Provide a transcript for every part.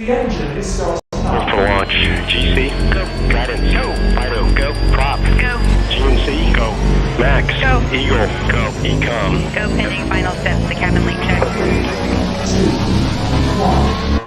The engine is still stopped. For launch. GC, go. Guidance, go. Fido, go. Prop, go. GNC, go. Max, go. Eagle, go. Ecom, go. Pending final steps. The cabin leak check. 3, 2, 1.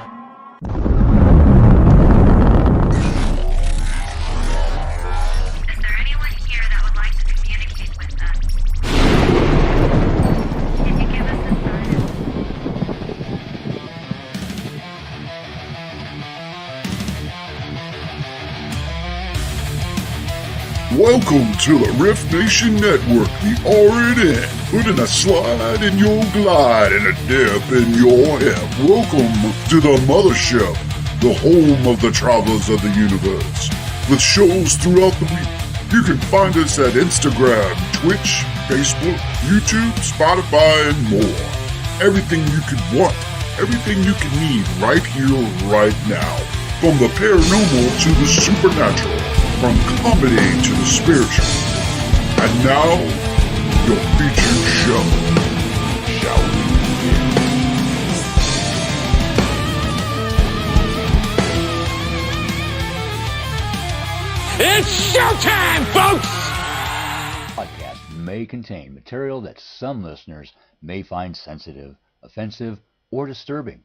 Welcome to the Riff Nation Network, the RNN, putting a slide in your glide and a dip in your hip. Welcome to the mothership, the home of the travelers of the universe. With shows throughout the week, you can find us at Instagram, Twitch, Facebook, YouTube, Spotify, and more. Everything you could want, everything you can need right here, right now. From the paranormal to the supernatural. From comedy to the spiritual. And now, your featured show. Shall we begin? It's showtime, folks! Podcast may contain material that some listeners may find sensitive, offensive, or disturbing.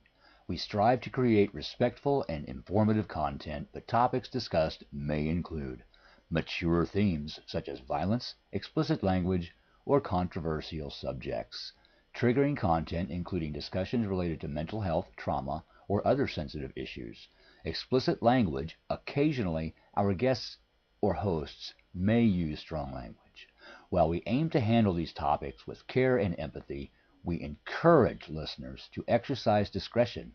We strive to create respectful and informative content, but topics discussed may include mature themes such as violence, explicit language, or controversial subjects, triggering content including discussions related to mental health, trauma, or other sensitive issues, explicit language. Occasionally, our guests or hosts may use strong language. While we aim to handle these topics with care and empathy, we encourage listeners to exercise discretion.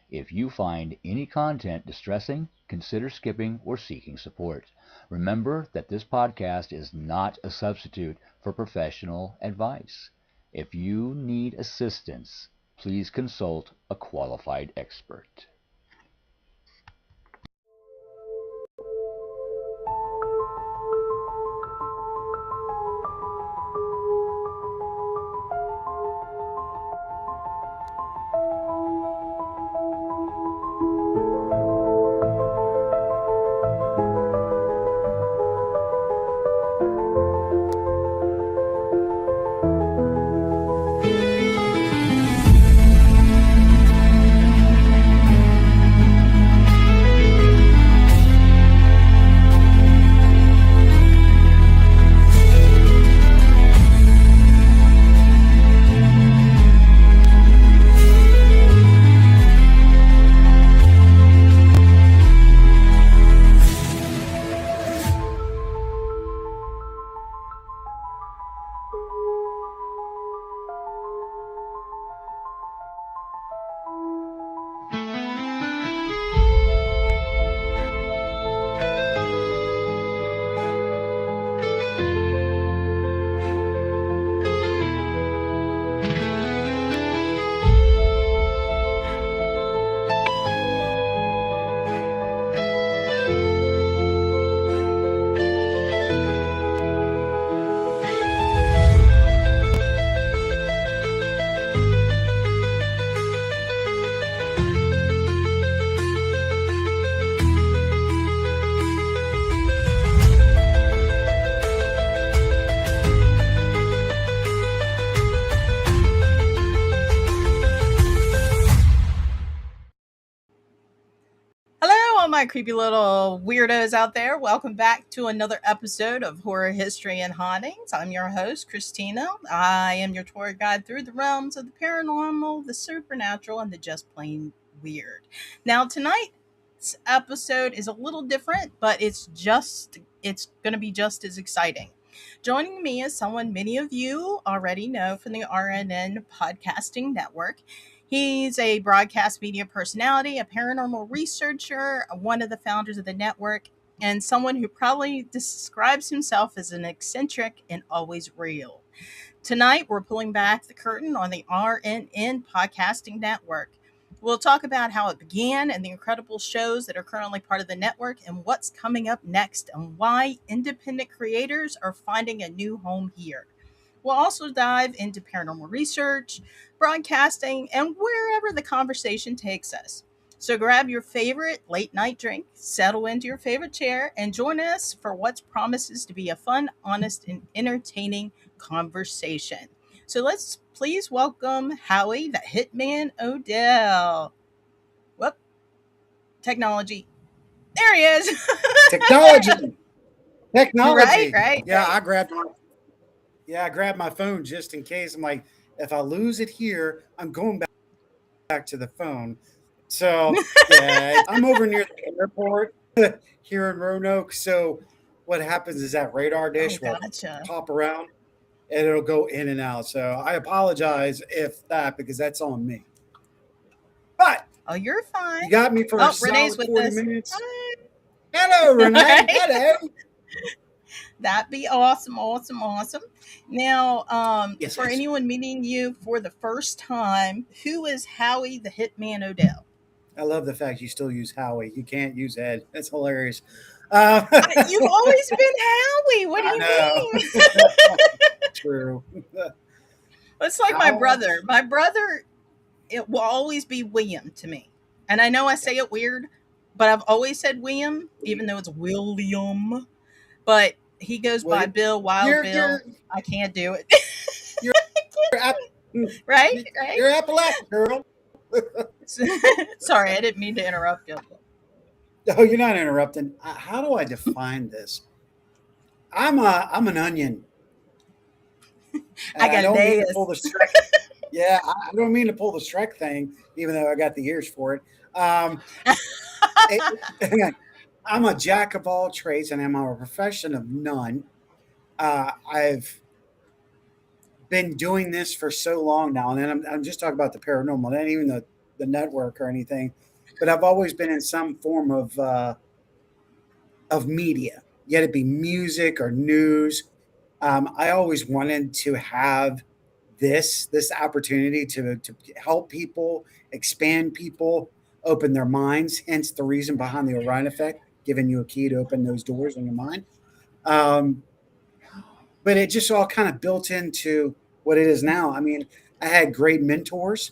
If you find any content distressing, consider skipping or seeking support. Remember that this podcast is not a substitute for professional advice. If you need assistance, please consult a qualified expert. My creepy little weirdos out there, welcome back to another episode of Horror History and Hauntings. I'm your host, Christina. I am your tour guide through the realms of the paranormal, the supernatural, and the just plain weird. Now, tonight's episode is a little different, but it's going to be just as exciting. Joining me is someone many of you already know from the RNN Podcasting Network. He's a broadcast media personality, a paranormal researcher, one of the founders of the network, and someone who probably describes himself as an eccentric and always real. Tonight, we're pulling back the curtain on the RNN Podcasting Network. We'll talk about how it began and the incredible shows that are currently part of the network and what's coming up next and why independent creators are finding a new home here. We'll also dive into paranormal research, broadcasting, and wherever the conversation takes us. So grab your favorite late night drink, settle into your favorite chair, and join us for what promises to be a fun, honest, and entertaining conversation. So let's please welcome Howie, the Hitman Odell. Whoop, technology. There he is. Technology. Right, right. Yeah, right. I grabbed my phone just in case. I'm like, if I lose it here, I'm going back to the phone. So yeah, I'm over near the airport here in Roanoke. So what happens is that radar Oh, dish will gotcha. pop around and it'll go in and out. So I apologize if that because that's on me. But Oh, you're you fine. got me for a Oh, Renee's solid with 40 us. minutes. Hi. Hello, Renee. Right? Hello. That'd be awesome, awesome, awesome. Now, Yes, for yes. anyone meeting you for the first time, who is Howie the Hitman Odell? I love the fact you still use Howie. You can't use Ed. That's hilarious. You've always been Howie. What do I you know. mean? True. It's like my How? brother. My brother, it will always be William to me. And I know I say it weird, but I've always said William, even though it's William. But he goes by William, Bill, Wild you're Bill. you're I can't do it. you're App- Right? Right? you're Appalachian girl. Sorry, I didn't mean to interrupt you. Oh, you're not interrupting. How do I define this? I'm an onion. I got don't mean to layers. pull the Shrek. Yeah, I don't mean to pull the Shrek thing, even though I got the ears for it. I'm a jack of all trades, and I'm a profession of none. I've been doing this for so long now, and I'm just talking about the paranormal, not even the network or anything, but I've always been in some form of media, yet it be music or news. I always wanted to have this opportunity to help people, expand people, open their minds. Hence the reason behind the Orion effect, giving you a key to open those doors in your mind. Um, but it just all kind of built into what it is now. I mean, I had great mentors.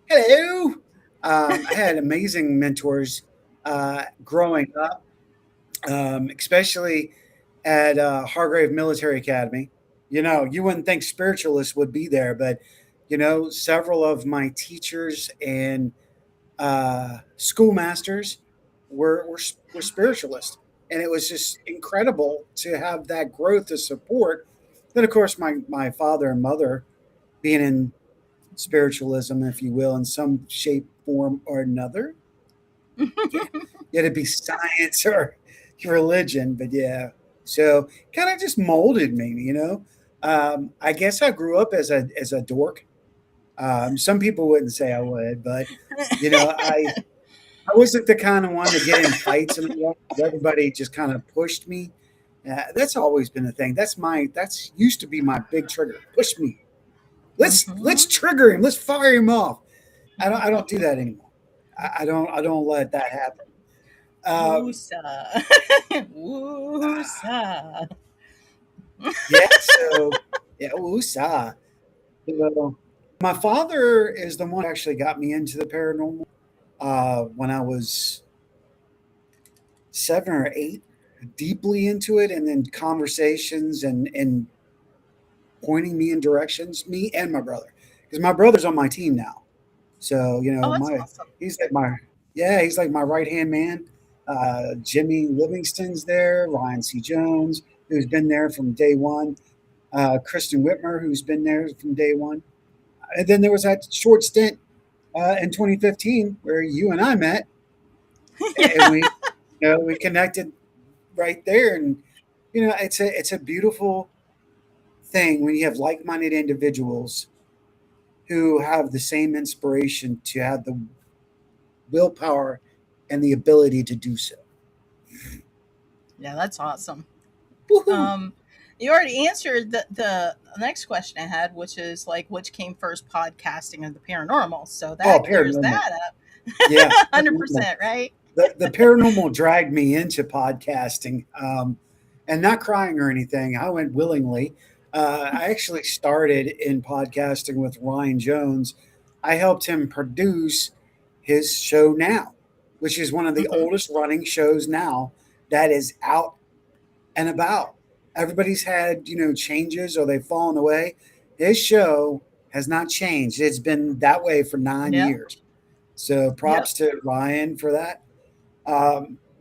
Hello. I had amazing mentors growing up, especially at Hargrave Military Academy. You know, you wouldn't think spiritualists would be there, but several of my teachers and schoolmasters were spiritualists, and it was just incredible to have that growth to support. Then, of course, my father and mother being in spiritualism, if you will, in some shape, form, or another. Yeah, it'd be science or religion, but yeah. So kind of just molded me. I guess I grew up as a dork. Some people wouldn't say I would, but I wasn't the kind of one to get in fights and all that. Everybody just kind of pushed me. That's always been a thing. That's used to be my big trigger. Push me. Let's Mhm. trigger him. Let's fire him off. I don't do that anymore. I don't let that happen. Um, Woosa. Woosa. yeah. So yeah. Woosah. So, my father is the one who actually got me into the paranormal when I was 7 or 8, deeply into it, and then conversations and pointing me in directions, me and my brother, because my brother's on my team now. So Oh, that's my awesome. he's like my he's like my right hand man. Jimmy Livingston's there, Ryan C. Jones, who's been there from day one, Kristen Whitmer, who's been there from day one, and then there was that short stint in 2015 where you and I met, and Yeah. we connected right there, and it's a beautiful thing when you have like-minded individuals who have the same inspiration to have the willpower and the ability to do so. Yeah, that's awesome. Woohoo! Um, you already answered the next question I had, which is like, which came first, podcasting or the paranormal? So Oh, that clears paranormal. that up. Yeah, paranormal. 100%, right? The paranormal dragged me into podcasting, and not crying or anything. I went willingly. I actually started in podcasting with Ryan Jones. I helped him produce his show now, which is one of the oldest running shows now that is out and about. Everybody's had, changes or they've fallen away. His show has not changed. It's been that way for 9 Yeah. years. So props to Ryan for that.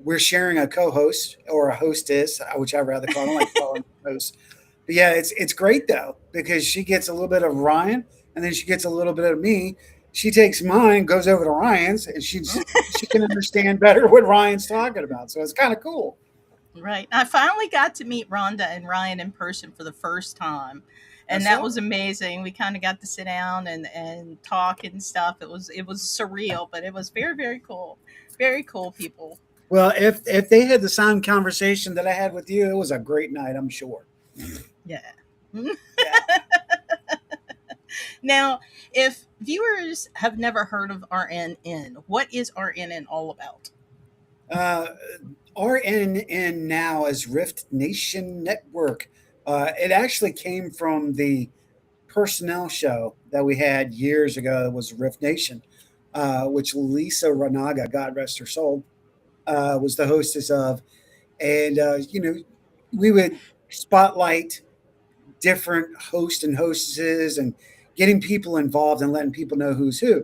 We're sharing a co-host or a hostess, which I'd rather call. I don't like calling host. But yeah, it's great though, because she gets a little bit of Ryan and then she gets a little bit of me. She takes mine, goes over to Ryan's, and she can understand better what Ryan's talking about. So it's kind of cool. Right. I finally got to meet Rhonda and Ryan in person for the first time. And that was amazing. We kind of got to sit down and talk and stuff. It was surreal, but it was very, very cool. Very cool people. Well, if they had the same conversation that I had with you, it was a great night, I'm sure. Yeah. Now, if viewers have never heard of RNN, what is RNN all about? RNN now is Rift Nation Network. It actually came from the personnel show that we had years ago. It was Rift Nation, which Lisa Ranaga, God rest her soul, was the hostess of. And, we would spotlight different hosts and hostesses and getting people involved and letting people know who's who.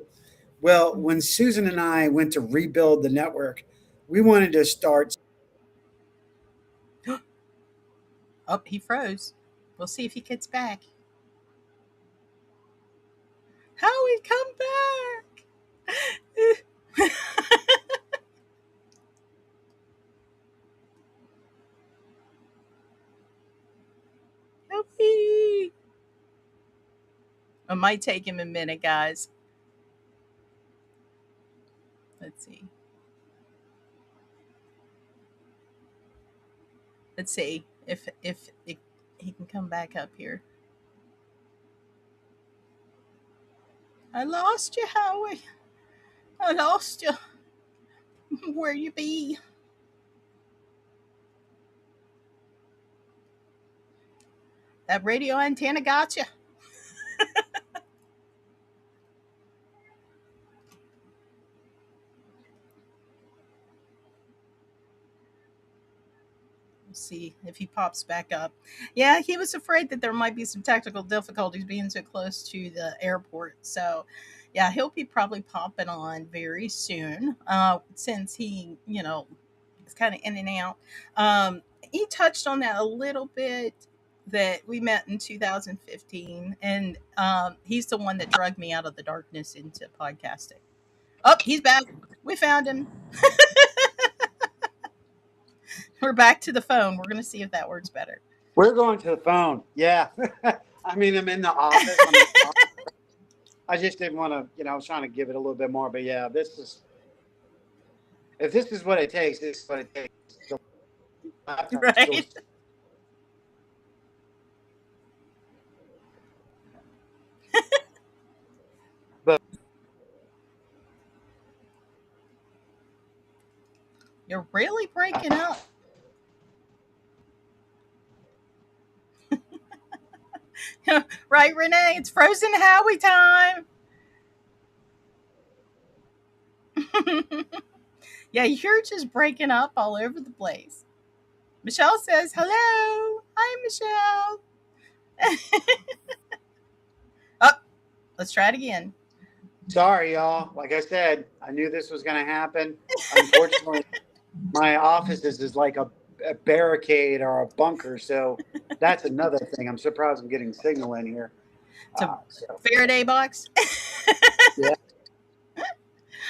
Well, when Susan and I went to rebuild the network, we wanted to start. Oh, he froze. We'll see if he gets back. Howie, come back. Howie. It might take him a minute, guys. Let's see. Let's see if he can come back up here. I lost you, Howie. I lost you. Where you be? That radio antenna got you. See if he pops back up. Yeah, he was afraid that there might be some technical difficulties being so close to the airport. So, yeah, he'll be probably popping on very soon since he, is kind of in and out. He touched on that a little bit, that we met in 2015, and he's the one that dragged me out of the darkness into podcasting. Oh, he's back. We found him. We're back to the phone. We're going to see if that works better. We're going to the phone. Yeah. I mean, I'm in the office. I just didn't want to, I was trying to give it a little bit more. But yeah, if this is what it takes, this is what it takes. So, right. But you're really breaking up. Right, Renee? It's Frozen Howie time. Yeah, you're just breaking up all over the place. Michelle says, hello. Hi, Michelle. Oh, let's try it again. Sorry, y'all. Like I said, I knew this was going to happen. Unfortunately, my office is like a barricade or a bunker, so that's another thing. I'm surprised I'm getting signal in here. It's a Faraday box.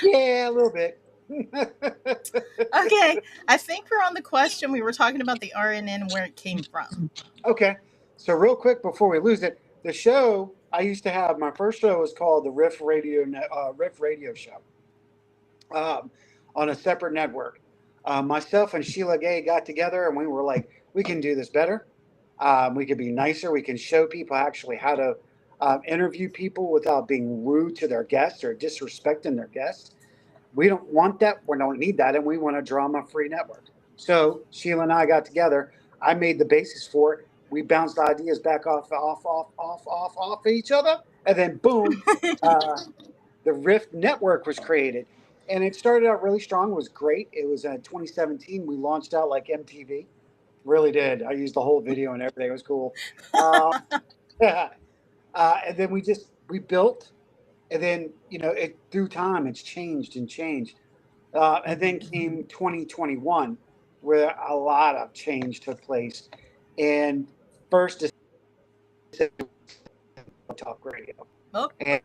Yeah, a little bit. Okay, I think we're on the question. We were talking about the RNN and where it came from. Okay, so real quick before we lose it, the show I used to have, my first show was called the Riff Radio Show on a separate network. Myself and Sheila Gay got together and we were like, we can do this better. We can be nicer. We can show people actually how to interview people without being rude to their guests or disrespecting their guests. We don't want that. We don't need that. And we want a drama-free network. So Sheila and I got together. I made the basis for it. We bounced ideas back off each other. And then boom, the Rift Network was created. and it started out really strong. It was great. It was 2017. We launched out like MTV. Really did. I used the whole video and everything. It was cool. Yeah. And then we built, and then it through time it's changed and changed. And then came 2021, where a lot of change took place. And first, talk radio. Oh, And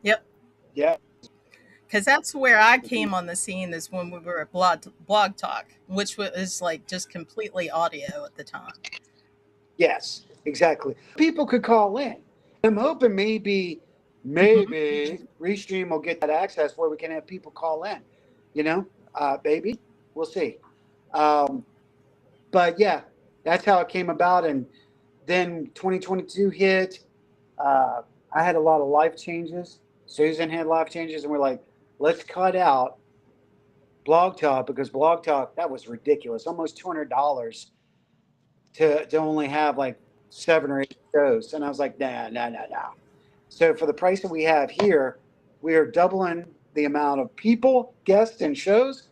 yep. yeah, Because that's where I came on the scene, is when we were at Blog Talk, which was like just completely audio at the time. yes, exactly. People could call in. I'm hoping maybe Restream will get that access where we can have people call in. Maybe we'll see. But yeah, that's how it came about. And then 2022 hit. I had a lot of life changes. Susan had life changes, and we're like, let's cut out Blog Talk, because Blog Talk, that was ridiculous. Almost $200 to only have like 7 or 8 shows. And I was like, nah. So for the price that we have here, we are doubling the amount of people, guests, and shows.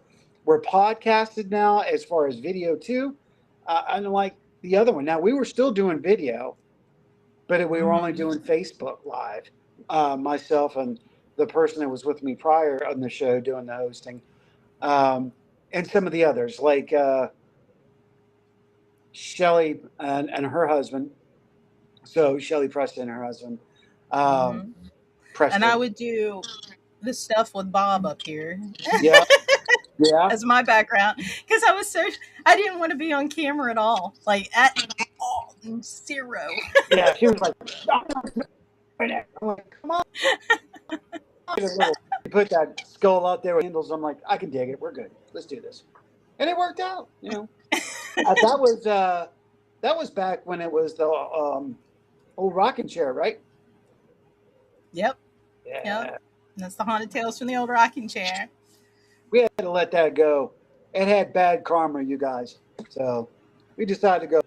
We're podcasted now as far as video too. Unlike the other one. Now, we were still doing video, but we were only doing Facebook Live. Myself and the person that was with me prior on the show doing the hosting. And some of the others, like Shelly and her husband. So Shelly Preston and her husband. Preston. And I would do the stuff with Bob up here. Yeah. As my background, because I didn't want to be on camera at all, like at all, zero. Yeah, she was like, I'm like, come on. You put that skull out there with handles. I'm like, I can dig it. We're good. Let's do this, and it worked out. That was back when it was the old rocking chair, right? Yep. Yeah. Yep. That's the haunted tales from the old rocking chair. We had to let that go. It had bad karma, you guys. So we decided to go.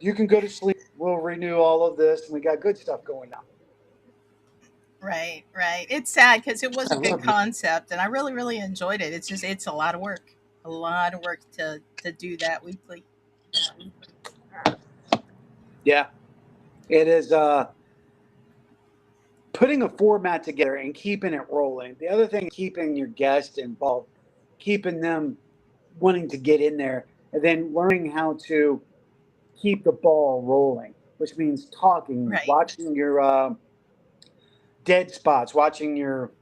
You can go to sleep. We'll renew all of this, and we got good stuff going on. Right. It's sad because it was a good concept, and I really, really enjoyed it. It's a lot of work. A lot of work to do that weekly. Yeah. It is putting a format together and keeping it rolling. The other thing is keeping your guests involved, keeping them wanting to get in there, and then learning how to keep the ball rolling, which means talking, Right. watching your dead spots, watching your,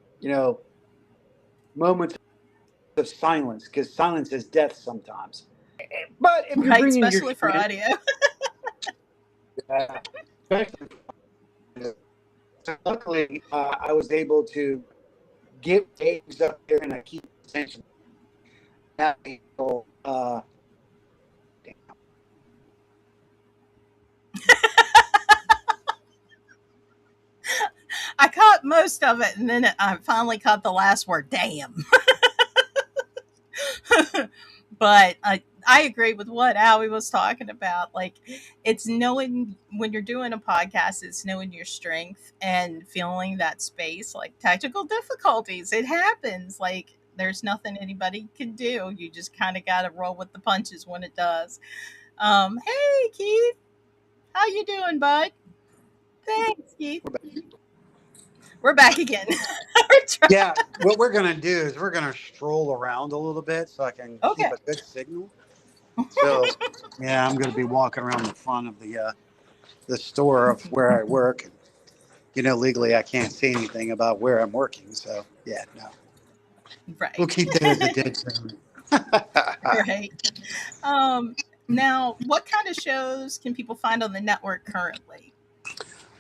moments of silence, because silence is death sometimes. But if you're Right, bringing especially your for audio. especially so luckily, I was able to get Dave's up there and I keep attention. Now, people, I caught most of it, and then I finally caught the last word, damn. But I agree with what Howie was talking about. Like, it's knowing when you're doing a podcast, it's knowing your strength and feeling that space. Like, technical difficulties, it happens. Like, there's nothing anybody can do. You just kind of got to roll with the punches when it does. Hey, Keith. How you doing, bud? Thanks, Keith. We're back again. yeah, what we're going to do is we're going to stroll around a little bit so I can keep a good signal. So, yeah, I'm going to be walking around the front of the store of where I work. Legally, I can't say anything about where I'm working. So, yeah, no. Right. We'll keep that as a dead zone. Right. Now, what kind of shows can people find on the network currently?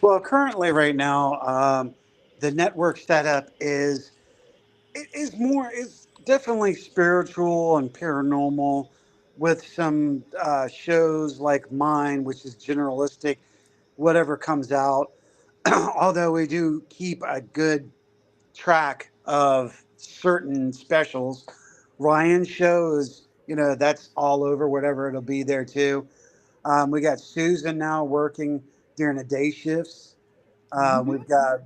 Well, currently right now, the network setup is definitely spiritual and paranormal, with some shows like mine, which is generalistic, whatever comes out. Although we do keep a good track of certain specials. Ryan's show is, that's all over, whatever it'll be there too. We got Susan now working during the day shifts. We've got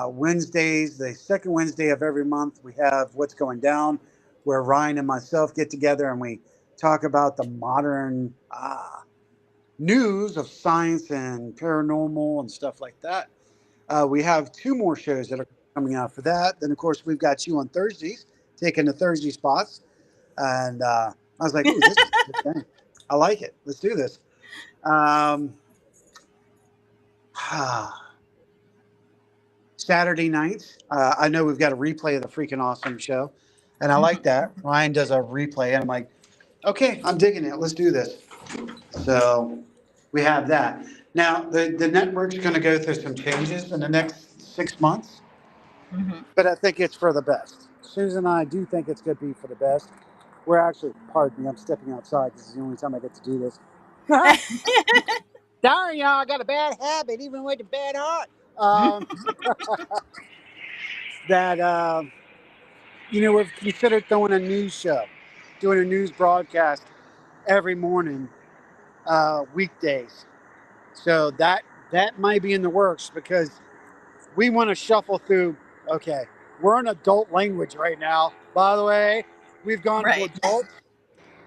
Wednesdays, the second Wednesday of every month, we have What's Going Down, where Ryan and myself get together and we talk about the modern news of science and paranormal and stuff like that. We have two more shows that are coming out for that. Then, of course, we've got you on Thursdays, taking the Thursday spots. And I was like, ooh, this is a good thing. I like it. Let's do this. Saturday nights, I know we've got a replay of the freaking awesome show. And I like that. Ryan does a replay. And I'm like, okay, I'm digging it. Let's do this. So we have that. Now, the network's going to go through some changes in the next 6 months, but I think it's for the best. Susan and I do think it's going to be for the best. We're actually, pardon me, I'm stepping outside. This is the only time I get to do this. Darn, y'all, I got a bad habit, even with a bad heart. We've considered throwing a news show, doing a news broadcast every morning, weekdays. So that might be in the works because we want to shuffle through. Okay, we're in adult language right now. By the way, we've gone to adults.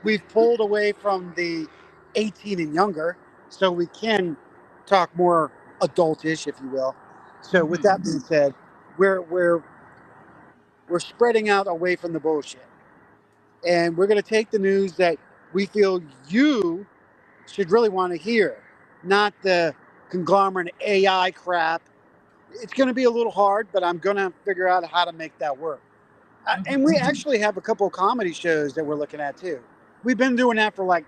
We've pulled away from the 18 and younger, so we can talk more adultish, if you will. So with that being said, we're spreading out away from the bullshit, and we're going to take the news that we feel you should really want to hear, not the conglomerate AI crap. It's going to be a little hard, but I'm going to figure out how to make that work. And we actually have a couple of comedy shows that we're looking at too. We've been doing that for like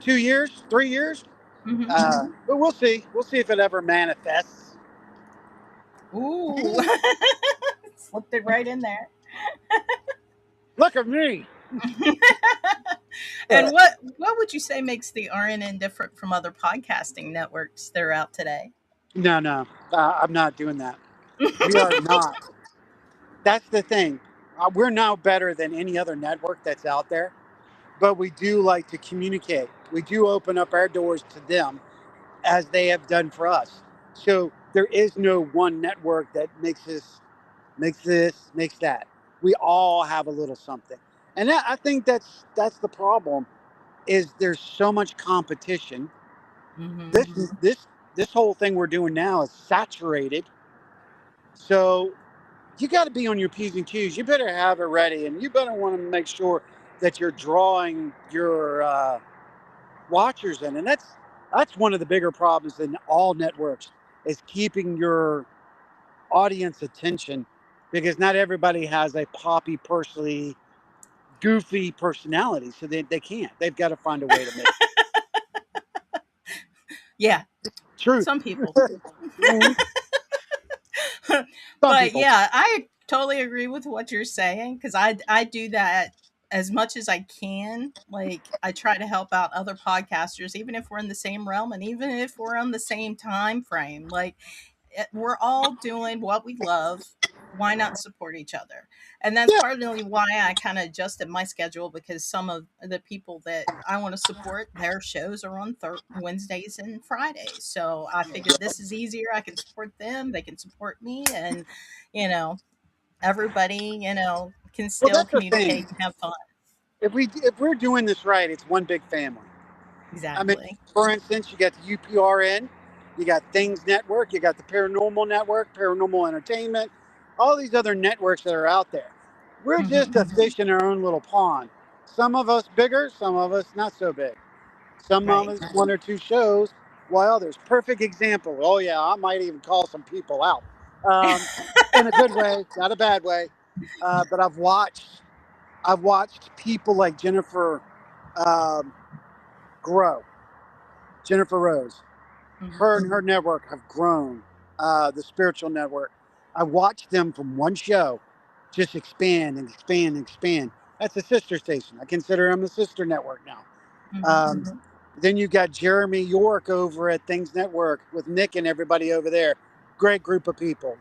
2 years, 3 years. But we'll see. We'll see if it ever manifests. Ooh. Slipped it right in there. Look at me. And what would you say makes the RNN different from other podcasting networks that are out today? No. I'm not doing that. We are not. That's the thing. We're now better than any other network that's out there, but we do like to communicate. We do open up our doors to them as they have done for us. So there is no one network that makes this, makes that. We all have a little something. And I think that's the problem is there's so much competition. This whole thing we're doing now is saturated. So you got to be on your P's and Q's. You better have it ready, and you better want to make sure that you're drawing your watchers in. And that's one of the bigger problems in all networks is keeping your audience attention, because not everybody has a poppy, pursy, goofy personality, so they can't. They've got to find a way to make it. Yeah. True. Some people. Some But people. yeah, I totally agree with what you're saying because I do that as much as I can. Like I try to help out other podcasters, even if we're in the same realm and even if we're on the same time frame. Like we're all doing what we love. Why not support each other? And that's partly why I kind of adjusted my schedule because some of the people that I want to support, their shows are on Wednesdays and Fridays. So I figured this is easier. I can support them. They can support me. And, everybody, can still communicate and have fun. If we're doing this right, it's one big family. Exactly. I mean, for instance, you got the UPRN, you got Things Network, you got the Paranormal Network, Paranormal Entertainment, all these other networks that are out there. We're just a fish in our own little pond. Some of us bigger, some of us not so big. Some of us 1 or 2 shows, while others. Perfect example. Oh yeah, I might even call some people out in a good way, not a bad way. But I've watched people like Jennifer grow. Jennifer Rose. Her and her network have grown. The Spiritual Network. I watched them from one show just expand and expand and expand. That's a sister station. I consider them a sister network now. Then you got Jeremy York over at Things Network with Nick and everybody over there. Great group of people.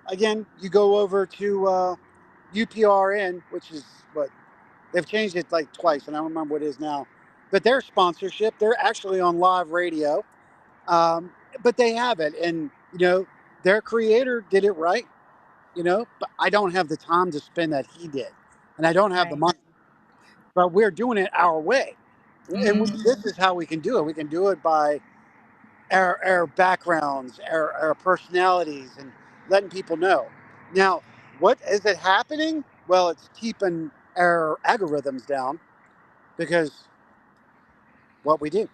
Again, you go over to UPRN, which is what they've changed it like twice, and I don't remember what it is now. But their sponsorship, they're actually on live radio. but they have it, and their creator did it right. But I don't have the time to spend that he did, and I don't have the Right. money. But we're doing it our way, and Hmm. this is how we can do it. We can do it by our backgrounds, our personalities, and letting people know. Now, what is it happening? Well, it's keeping our algorithms down because what we do.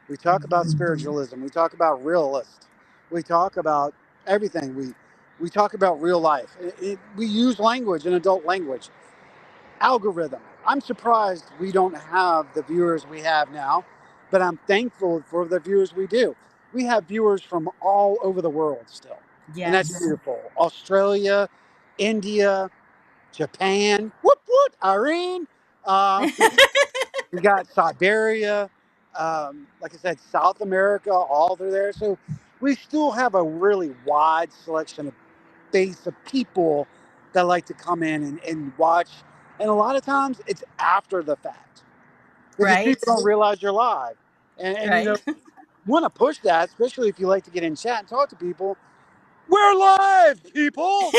We talk about spiritualism. We talk about realist. We talk about everything. We talk about real life. We use language and adult language. Algorithm. I'm surprised we don't have the viewers we have now, but I'm thankful for the viewers we do. We have viewers from all over the world still, and that's Yes. beautiful. Australia, India, Japan. Whoop whoop, Irene. Uh, we got Siberia, like I said, South America, all through there. So we still have a really wide selection of base of people that like to come in and watch. And a lot of times it's after the fact because Right. people don't realize you're live. And Right. want to push that, especially if you like to get in chat and talk to people. We're live, people.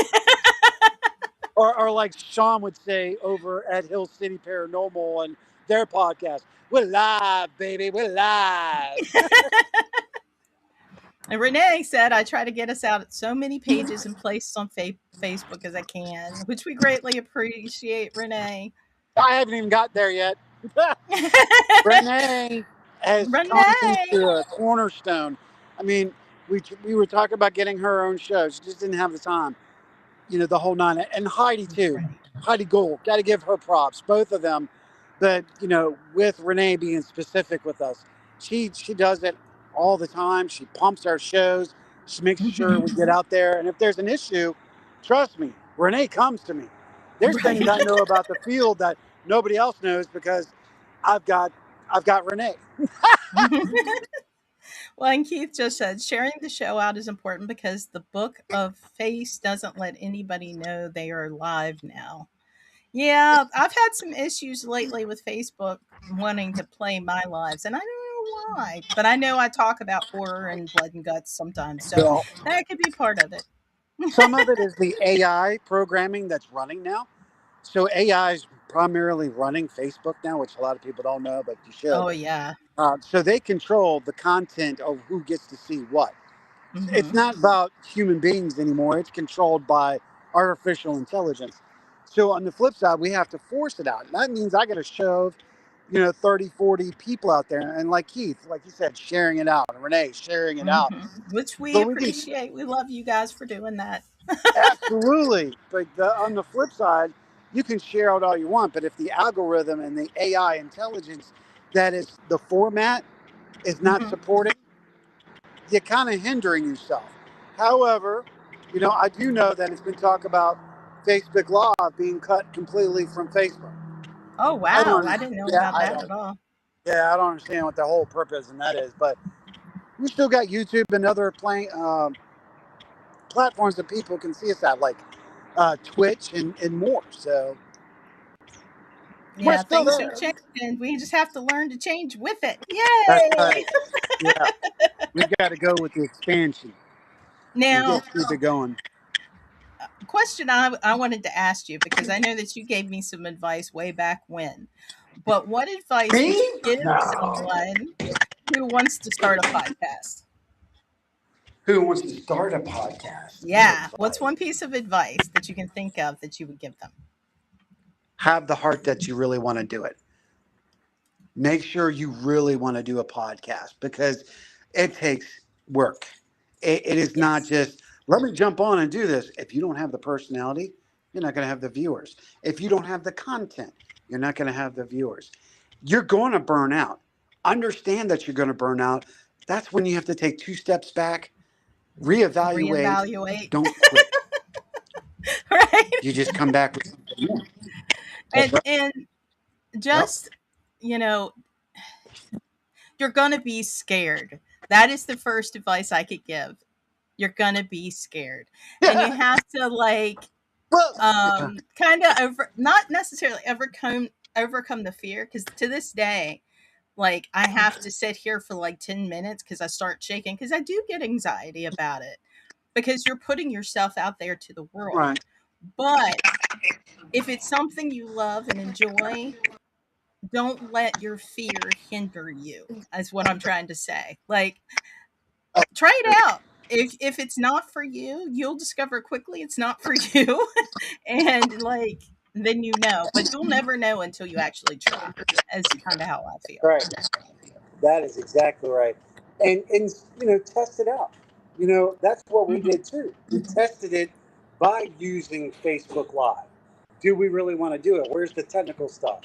Or like Sean would say over at Hill City Paranormal and their podcast, we're live, baby, we're live. And Renee said, I try to get us out at so many pages and places on Facebook as I can, which we greatly appreciate, Renee. I haven't even got there yet. Renee has turned Renee. into a cornerstone. I mean, we were talking about getting her own show. She just didn't have the time. The whole nine. And Heidi too. Right. Heidi Gold. Got to give her props, both of them. But with Renee being specific with us, she does it all the time. She pumps our shows. She makes sure we get out there. And if there's an issue, trust me, Renee comes to me. There's things Right. I know about the field that nobody else knows because I've got Renee. Well, and Keith just said sharing the show out is important because the book of face doesn't let anybody know they are live now. Yeah, I've had some issues lately with Facebook wanting to play my lives, and I don't know why, but I know I talk about horror and blood and guts sometimes, so Well, that could be part of it. some of it is the AI programming that's running now. So AI is primarily running Facebook now, which a lot of people don't know, but you should. Oh yeah. So they control the content of who gets to see what. It's Hmm. not about human beings anymore. It's controlled by artificial intelligence. So on the flip side, we have to force it out. That means I got to shove, 30, 40 people out there. And like Keith, like you said, sharing it out. And Renee, sharing it out. Which we So we can appreciate. We love you guys for doing that. absolutely. But on the flip side, you can share out all you want. But if the algorithm and the AI intelligence that is the format is not Hmm. supporting, you're kind of hindering yourself. However, I do know that it's been talked about Facebook Law being cut completely from Facebook. Oh I wow, don't. I didn't know Yeah, about I that don't. at all. Yeah, I don't understand what the whole purpose in that is. But we still got YouTube and other platforms that people can see us at, like Twitch and more. So we're Yeah, still things are there. changing. We just have to learn to change with it. That's Yay! right. Yeah, we've got to go with the expansion. We've got Now, to keep it going. question I wanted to ask you because I know that you gave me some advice way back when. But what advice would you Me? give No. someone who wants to start a podcast? Who wants to start a podcast? Good Yeah, what's advice. one piece of advice that you can think of that you would give them? Have the heart that you really want to do it. Make sure you really want to do a podcast because it takes work. It is not Yes. just, let me jump on and do this. If you don't have the personality, you're not going to have the viewers. If you don't have the content, you're not going to have the viewers. You're going to burn out. Understand that you're going to burn out. That's when you have to take two steps back, reevaluate, Reevaluate. don't quit. Right? You just come back with something new. That's And right. and Yep. just, you know, you're going to be scared. That is the first advice I could give. You're going to be scared. And you Yeah. have to Well, yeah. kind of not necessarily overcome the fear, because to this day Like, I have to sit here for like 10 minutes because I start shaking because I do get anxiety about it because you're putting yourself out there to the world. Right. But if it's something you love and enjoy, don't let your fear hinder you, is what I'm trying to say. Like, try it out. If it's not for you, you'll discover quickly it's not for you. And like, then you know, but you'll never know until you actually try. That's kind of how I feel. Right. That is exactly right. And test it out. That's what we did too. We tested it by using Facebook Live. Do we really want to do it? Where's the technical stuff?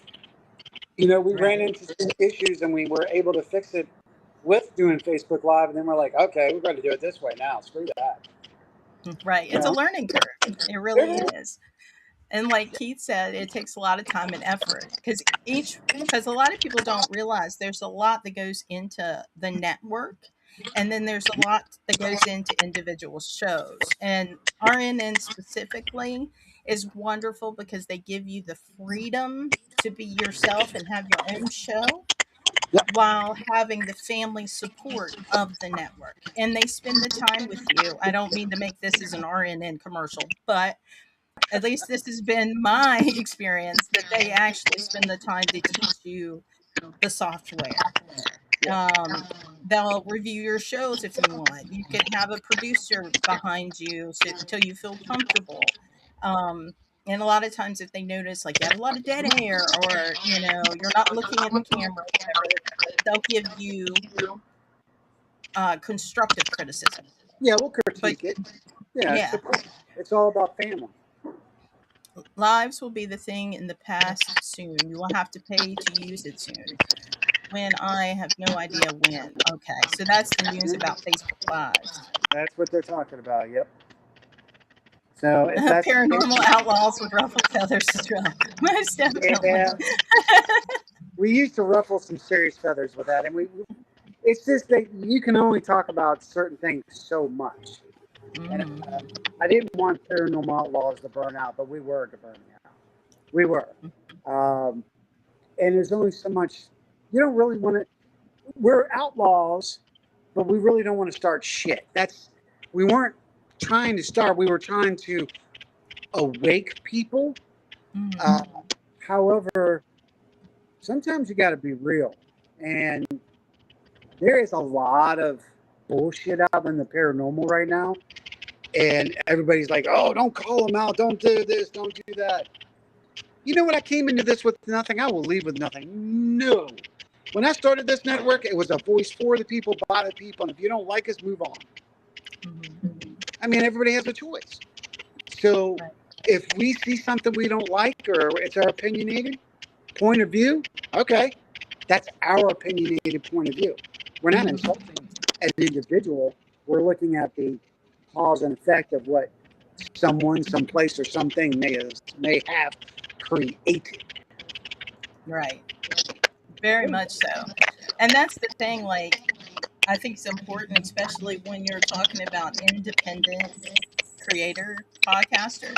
We ran into some issues and we were able to fix it with doing Facebook Live, and then we're like, okay, we're going to do it this way now. Screw that. Right. It's a learning curve. It really is. And like Keith said, it takes a lot of time and effort because a lot of people don't realize there's a lot that goes into the network, and then there's a lot that goes into individual shows. And RNN specifically is wonderful because they give you the freedom to be yourself and have your own show while having the family support of the network. And they spend the time with you. I don't mean to make this as an RNN commercial, but at least this has been my experience that they actually spend the time to teach you the software. They'll review your shows if you want. You can have a producer behind you until you feel comfortable. And a lot of times if they notice like you have a lot of dead air or, you're not looking at the camera, or whatever, they'll give you constructive criticism. Yeah, we'll critique it. Yeah. It's all about family. Lives will be the thing in the past soon. You will have to pay to use it soon. When I have no idea when. Okay, so that's the news about Facebook Lives. That's what they're talking about. Yep. So if that's Paranormal outlaws would ruffle feathers as well. Most definitely. Yeah. We used to ruffle some serious feathers with that, and it's just that you can only talk about certain things so much. And I didn't want Paranormal Outlaws to burn out, but we were to burn out. We were. And there's only so much. You don't really want to. We're outlaws, but we really don't want to start shit. We weren't trying to start. We were trying to awake people. However, sometimes you got to be real. And there is a lot of bullshit out in the paranormal right now. And everybody's like, oh, don't call them out. Don't do this. Don't do that. You know what? I came into this with nothing. I will leave with nothing. No. When I started this network, it was a voice for the people, by the people. And if you don't like us, move on. I mean, everybody has a choice. So if we see something we don't like or it's our opinionated point of view, okay, that's our opinionated point of view. We're not insulting an individual. We're looking at the cause and effect of what someone, someplace, or something may have created. Right. Very much so. And that's the thing, like, I think it's important, especially when you're talking about independent creator podcasters,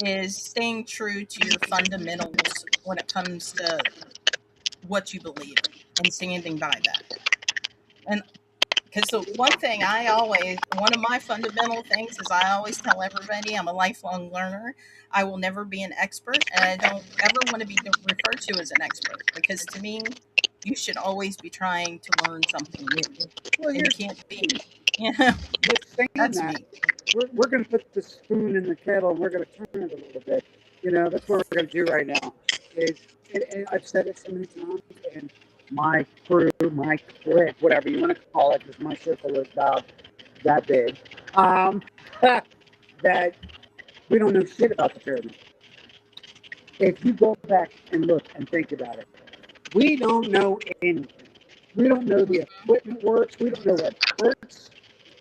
is staying true to your fundamentals when it comes to what you believe and standing by that. And because the one of my fundamental things is I always tell everybody I'm a lifelong learner. I will never be an expert, and I don't ever want to be referred to as an expert, because to me, you should always be trying to learn something new. Well, and you can't be. That's me. We're going to put the spoon in the kettle and we're going to turn it a little bit. That's what we're going to do right now. And I've said it so many times, and my crew, my clique, whatever you want to call it, because my circle is about that big, that we don't know shit about the pyramid. If you go back and look and think about it, we don't know anything. We don't know the equipment works. We don't know what hurts.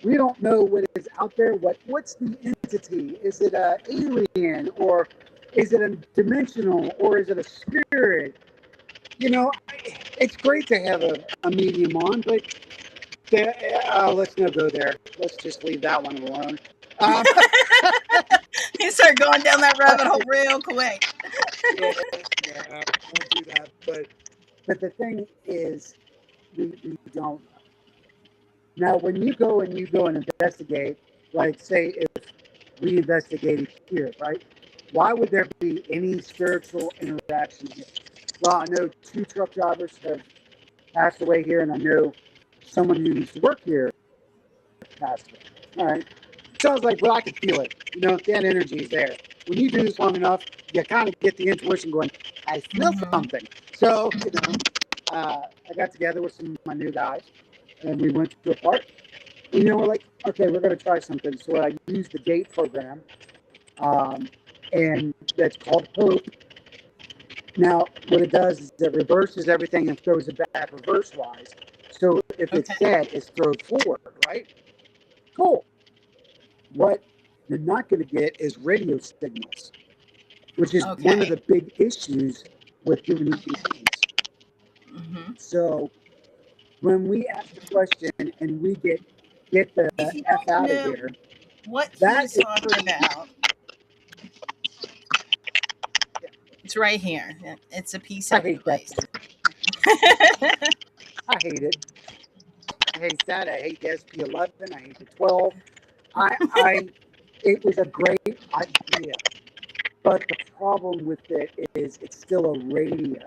We don't know what is out there. What's the entity? Is it an alien, or is it a dimensional, or is it a spirit? It's great to have a medium on, but let's not go there. Let's just leave that one alone. You start going down that rabbit hole real quick. Yeah, I won't do that. But But the thing is, we don't. Now, when you go and investigate, like say if we investigated here, right? Why would there be any spiritual interaction here? Well, I know 2 truck drivers have passed away here, and I know someone who used to work here passed away. All right. So I was like, well, I could feel it. You know, that energy is there. When you do this long enough, you kind of get the intuition going, I feel something. So, I got together with some of my new guys, and we went to a park. And, we're like, okay, we're going to try something. So I used the gate program, and that's called Hope. Now, what it does is it reverses everything and throws it back reverse-wise. So if it's dead, it's thrown forward, right? Cool. What you're not going to get is radio signals, which is one of the big issues with human beings. So when we ask the question and we get the F out of here, what he's talking about, it's right here. It's a piece of place. I hate it. I hate that. I hate the SP11. I hate the 12. It was a great idea, but the problem with it is it's still a radio,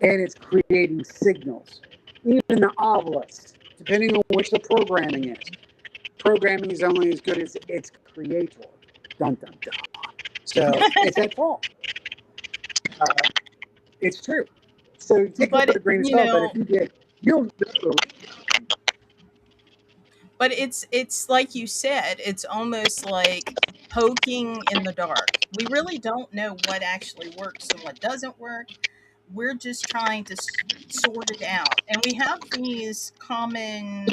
and it's creating signals. Even the obelisk, depending on which the programming is. Programming is only as good as its creator. Dun, dun, dun. So it's at fault. It's true. So take it with a grain of salt, but if you did, you'll know. But it's like you said, it's almost like poking in the dark. We really don't know what actually works and what doesn't work. We're just trying to sort it out. And we have these common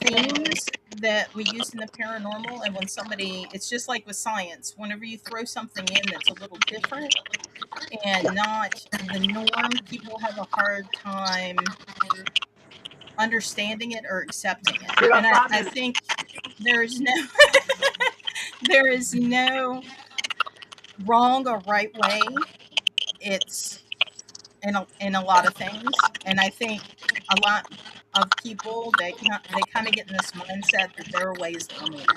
themes that we use in the paranormal. And when it's just like with science, whenever you throw something in that's a little different and not the norm, people have a hard time understanding it or accepting it. And I think there is no wrong or right way. It's in a lot of things, and I think a lot of people they kind of get in this mindset that there are ways to it.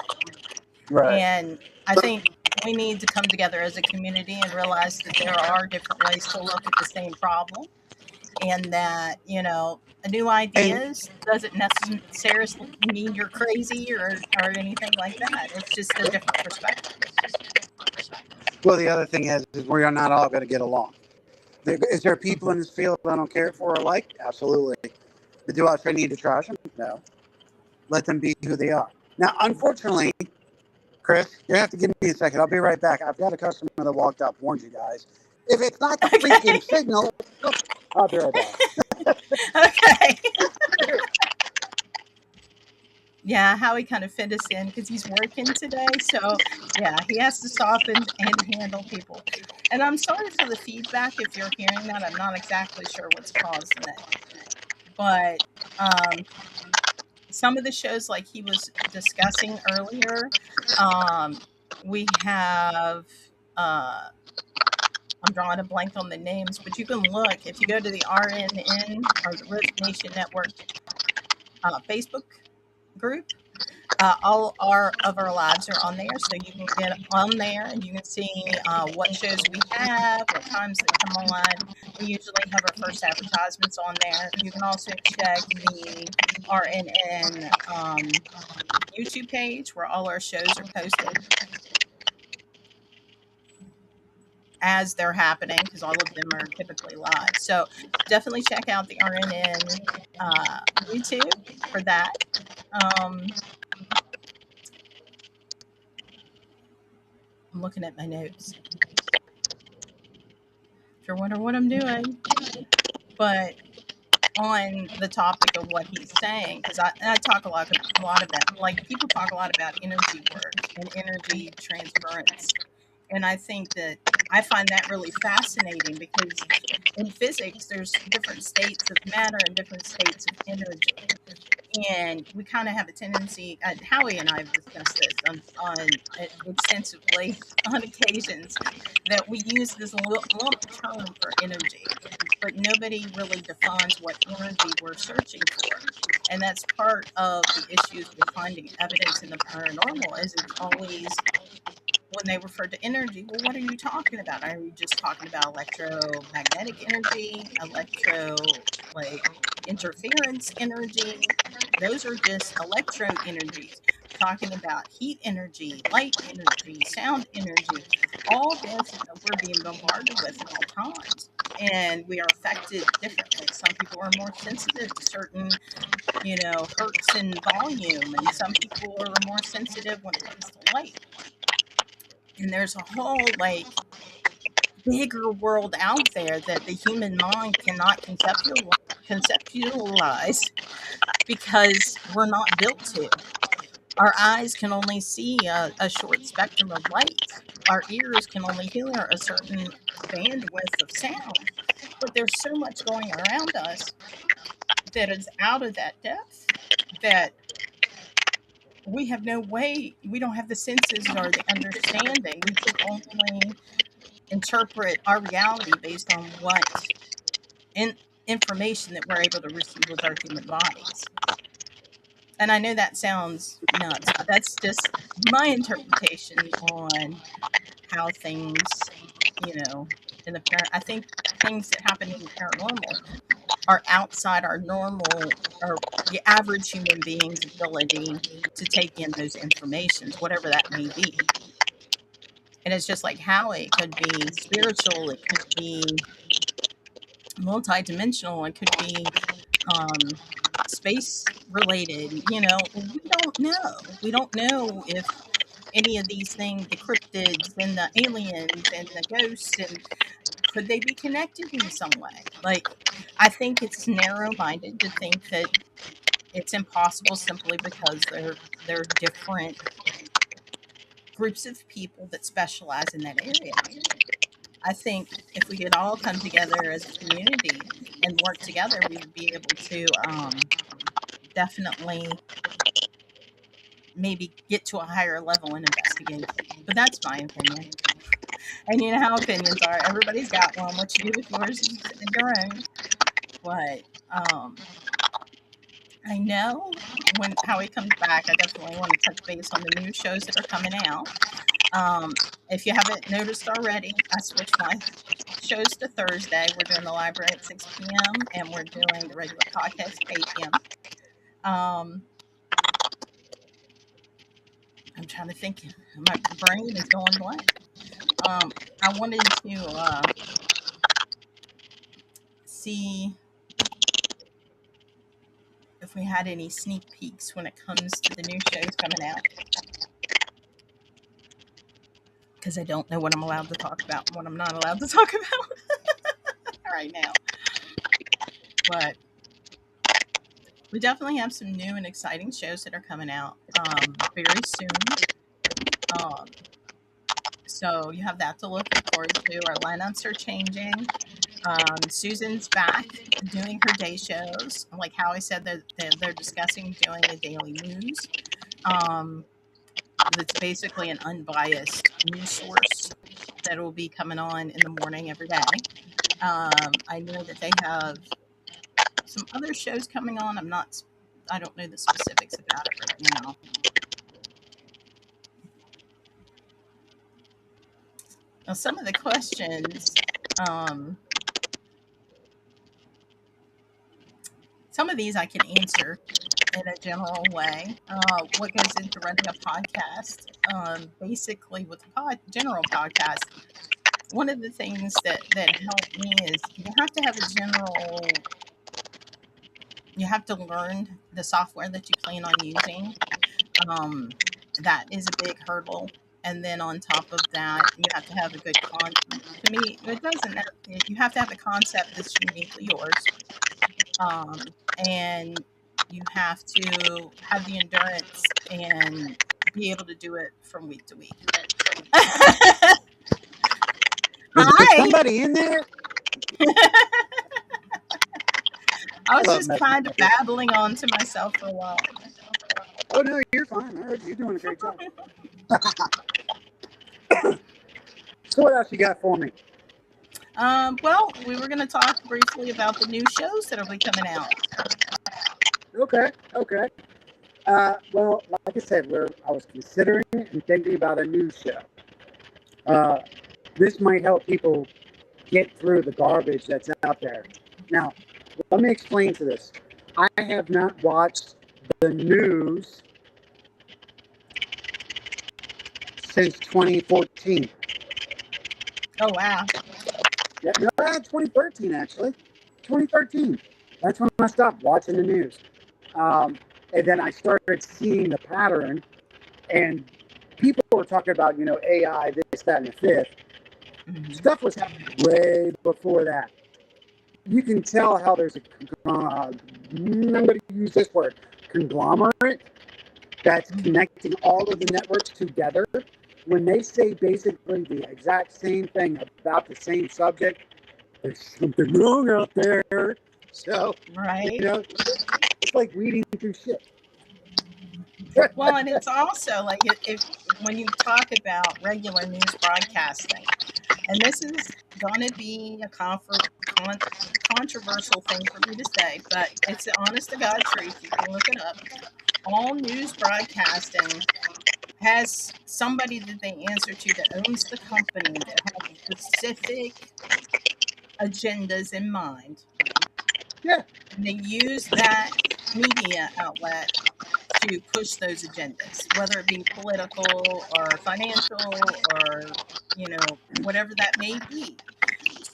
Right. And I think we need to come together as a community and realize that there are different ways to look at the same problem, and that a new ideas doesn't necessarily mean you're crazy or anything like that. It's just a different perspective. Well, the other thing is we are not all going to get along. Is there people in this field I don't care for or like? Absolutely. But do I need to trash them? No. Let them be who they are. Now, unfortunately, Chris, you have to give me a second. I'll be right back. I've got a customer that walked up, warned you guys. If it's not the freaking signal, I'll be right back. Okay. Yeah, Howie kind of fit us in because he's working today. So, yeah, he has to stop and handle people. And I'm sorry for the feedback if you're hearing that. I'm not exactly sure what's causing it. But some of the shows, like he was discussing earlier, we have... I'm drawing a blank on the names, but you can look. If you go to the RNN, or the Rift Nation Network Facebook group, all of our lives are on there, so you can get on there and you can see what shows we have, what times that come on. We usually have our first advertisements on there. You can also check the RNN YouTube page where all our shows are posted as they're happening, because all of them are typically live. So definitely check out the RNN YouTube for that. I'm looking at my notes. If you're wondering what I'm doing, but on the topic of what he's saying, because I talk a lot about, like, people talk a lot about energy work and energy transference. And I think that I find that really fascinating because in physics, there's different states of matter and different states of energy. And we kind of have a tendency, Howie and I have discussed this on extensively on occasions, that we use this lump term for energy. but nobody really defines what energy we're searching for. And that's part of the issues with finding evidence in the paranormal, is it's always, when they refer to energy, well, what are you talking about? Are you just talking about electromagnetic energy, like interference energy? Those are just electro energies. Talking about heat energy, light energy, sound energy, all this we're being bombarded with at all times. And we are affected differently. Some people are more sensitive to certain, hertz and volume, and some people are more sensitive when it comes to light. And there's a whole bigger world out there that the human mind cannot conceptualize because we're not built to. Our eyes can only see a short spectrum of light. Our ears can only hear a certain bandwidth of sound. But there's so much going around us that is out of that depth that we have no way, we don't have the senses or the understanding. We can only interpret our reality based on what information that we're able to receive with our human bodies. And I know that sounds nuts, but that's just my interpretation on how things, I think things that happen in the paranormal are outside our normal or the average human being's ability to take in those informations, whatever that may be. And it's just like Howie, it could be spiritual, it could be multidimensional, it could be space related. We don't know. We don't know if any of these things, the cryptids and the aliens and the ghosts, and could they be connected in some way? I think it's narrow-minded to think that it's impossible simply because they're different groups of people that specialize in that area. I think if we could all come together as a community and work together, we would be able to definitely maybe get to a higher level in investigation. But that's my opinion. And you know how opinions are. Everybody's got one. What you do with yours is your own. But I know when Howie comes back, I definitely want to touch base on the new shows that are coming out. If you haven't noticed already, I switched my shows to Thursday. We're doing the library at 6 p.m. and we're doing the regular podcast at 8 p.m. I'm trying to think. My brain is going blank. I wanted to see if we had any sneak peeks when it comes to the new shows coming out. Because I don't know what I'm allowed to talk about and what I'm not allowed to talk about right now. But we definitely have some new and exciting shows that are coming out very soon. So you have that to look forward to. Our lineups are changing. Susan's back doing her day shows. Like Howie said, they're discussing doing a daily news. That's basically an unbiased news source that will be coming on in the morning every day. I know that they have some other shows coming on. I don't know the specifics about it right now. Now, some of the questions, some of these I can answer in a general way. What goes into running a podcast? Basically, with a general podcast, one of the things that helped me is you have to have you have to learn the software that you plan on using. That is a big hurdle. And then on top of that, you have to have a good to me, it doesn't matter. You have to have a concept that's uniquely yours. And you have to have the endurance and be able to do it from week to week. Is somebody in there? I was just kind of babbling on to myself for a while. Oh, no, you're fine. I heard you're doing a great job. So what else you got for me? Well, we were going to talk briefly about the new shows that'll be coming out. Okay. Well, like I said, I was considering and thinking about a new show. This might help people get through the garbage that's out there. Now, let me explain to this. I have not watched the news since 2014. Oh, wow. Yeah, no, 2013 actually. 2013. That's when I stopped watching the news. And then I started seeing the pattern, and people were talking about, AI, this, that, and the fifth. Mm-hmm. Stuff was happening way before that. You can tell how there's I'm going to use this word, conglomerate, that's connecting all of the networks together. When they say basically the exact same thing about the same subject, there's something wrong out there. So, right. It's like weeding through shit. Well, and it's also like if when you talk about regular news broadcasting, and this is going to be a controversial thing for me to say, but it's the honest to God truth. You can look it up. All news broadcasting has somebody that they answer to that owns the company that has specific agendas in mind. Yeah. And they use that media outlet to push those agendas, whether it be political or financial or, whatever that may be.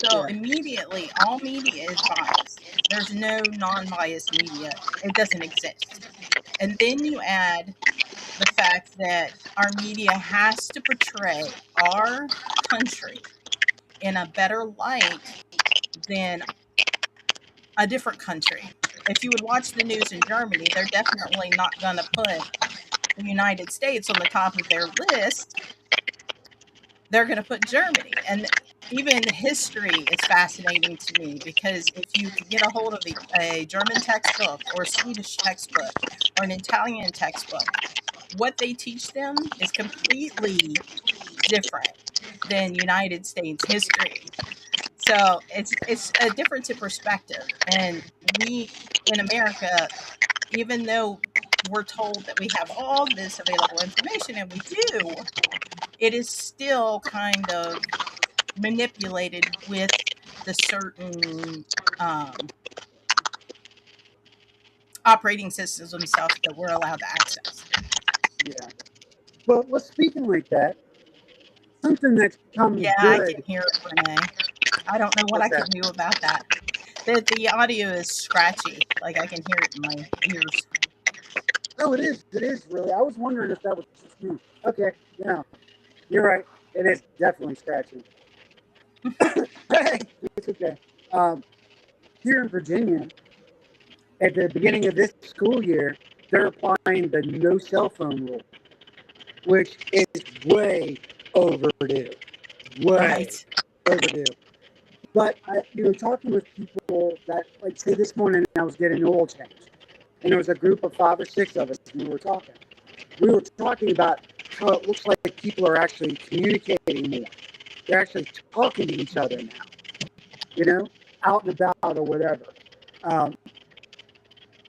So immediately, all media is biased. There's no non-biased media. It doesn't exist. And then you add the fact that our media has to portray our country in a better light than a different country. If you would watch the news in Germany, they're definitely not going to put the United States on the top of their list. They're going to put Germany. And even history is fascinating to me, because if you can get a hold of a German textbook or a Swedish textbook or an Italian textbook, what they teach them is completely different than United States history. So it's a difference in perspective. And we in America, even though we're told that we have all this available information, and we do, it is still kind of manipulated with the certain operating systems themselves that we're allowed to access. Yeah. Well, speaking like that, something that's come good. I can hear it, Renee. I don't know what I can do about that. The audio is scratchy. Like I can hear it in my ears. Oh, it is. It is really. I was wondering if that was just me. Okay, you're right. It is definitely scratchy. Hey, it's okay. Here in Virginia, at the beginning of this school year, they're applying the no cell phone rule, which is way overdue. Overdue. But talking with people that, like, say this morning, I was getting an oil change, and there was a group of 5 or 6 of us, and we were talking. We were talking about how it looks like people are actually communicating more. They're actually talking to each other now, out and about or whatever.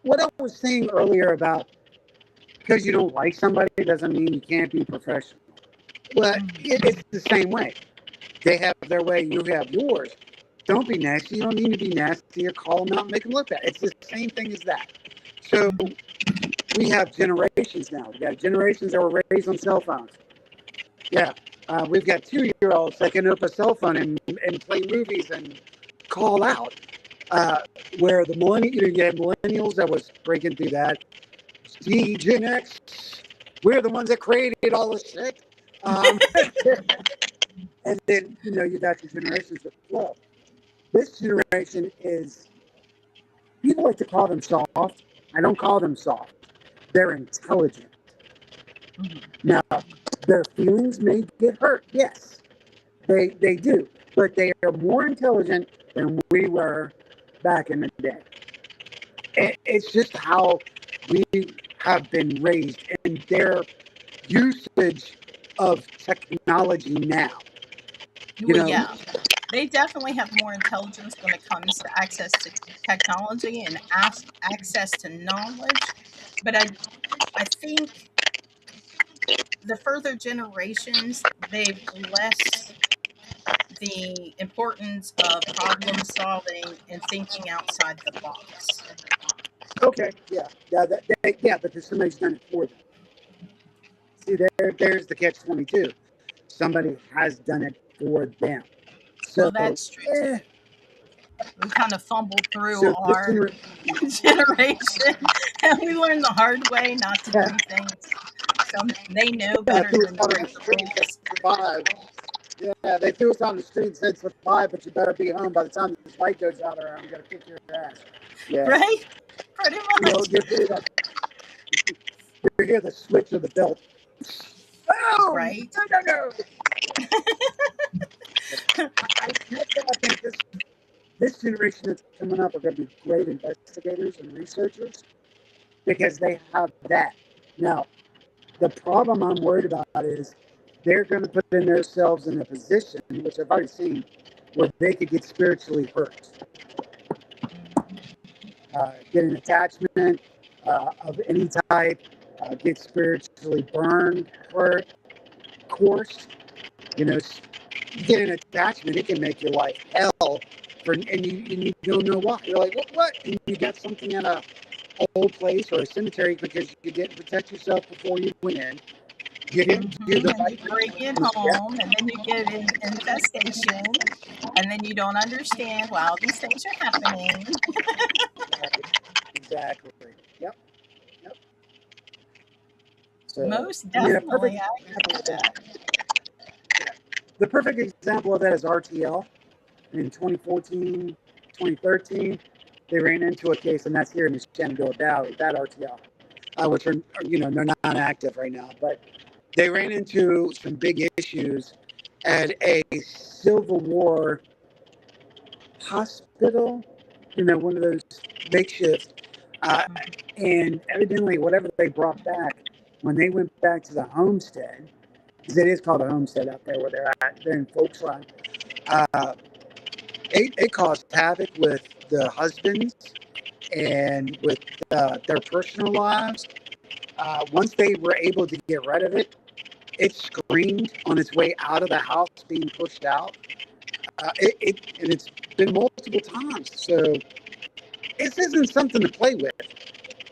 What I was saying earlier about because you don't like somebody doesn't mean you can't be professional. Well, it's the same way. They have their way, you have yours. Don't be nasty. You don't need to be nasty or call them out and make them look bad. It's the same thing as that. So we have generations now. We got generations that were raised on cell phones. Yeah. We've got 2-year-olds that can open a cell phone and play movies and call out. Where the millennials that was breaking through that. Gen X, we're the ones that created all this shit. And then, you got your generations that flow. This generation is, people like to call them soft. I don't call them soft. They're intelligent. Now, their feelings may get hurt. Yes, they do. But they are more intelligent than we were back in the day. It's just how we have been raised and their usage of technology now. Yeah. they definitely have more intelligence when it comes to access to technology and access to knowledge. But I think the further generations, they've less the importance of problem solving and thinking outside the box. Okay, yeah, but there's somebody's done it for them. See, there's the catch-22. Somebody has done it for them. So, Well, that's true too. We kind of fumbled through so our generation, and we learned the hard way not to do things. They know better than to break the rules. survive. Yeah, they threw us on the street and said survive, but you better be home by the time this light goes out around. You got to kick your ass. Yeah. Right? Pretty much. You hear the switch of the belt. Oh, right? No. I think this generation that's coming up are going to be great investigators and researchers because they have that. Now, the problem I'm worried about is they're going to put in themselves in a position, which I've already seen, where they could get spiritually hurt. Get an attachment of any type, get spiritually burned, hurt, coerced. You know, you get an attachment, it can make your life hell. And you don't know why. You're like, what? And you got something at a old place or a cemetery because you didn't protect yourself before you went in. You didn't do the right you break it home, and then you get an infestation, and then you don't understand, wow, these things are happening. Exactly. Yep. So, most definitely, I agree with that. The perfect example of that is RTL. In 2014, 2013, they ran into a case, and that's here in the Shenandoah Valley, that RTL, which are, they're not active right now, but they ran into some big issues at a Civil War hospital, one of those makeshifts. And evidently, whatever they brought back, when they went back to the homestead, because it is called a homestead out there where they're at, they're in Folks Run, it caused havoc with the husbands and with their personal lives. Once they were able to get rid of it, it screamed on its way out of the house, being pushed out. And it's been multiple times. So this isn't something to play with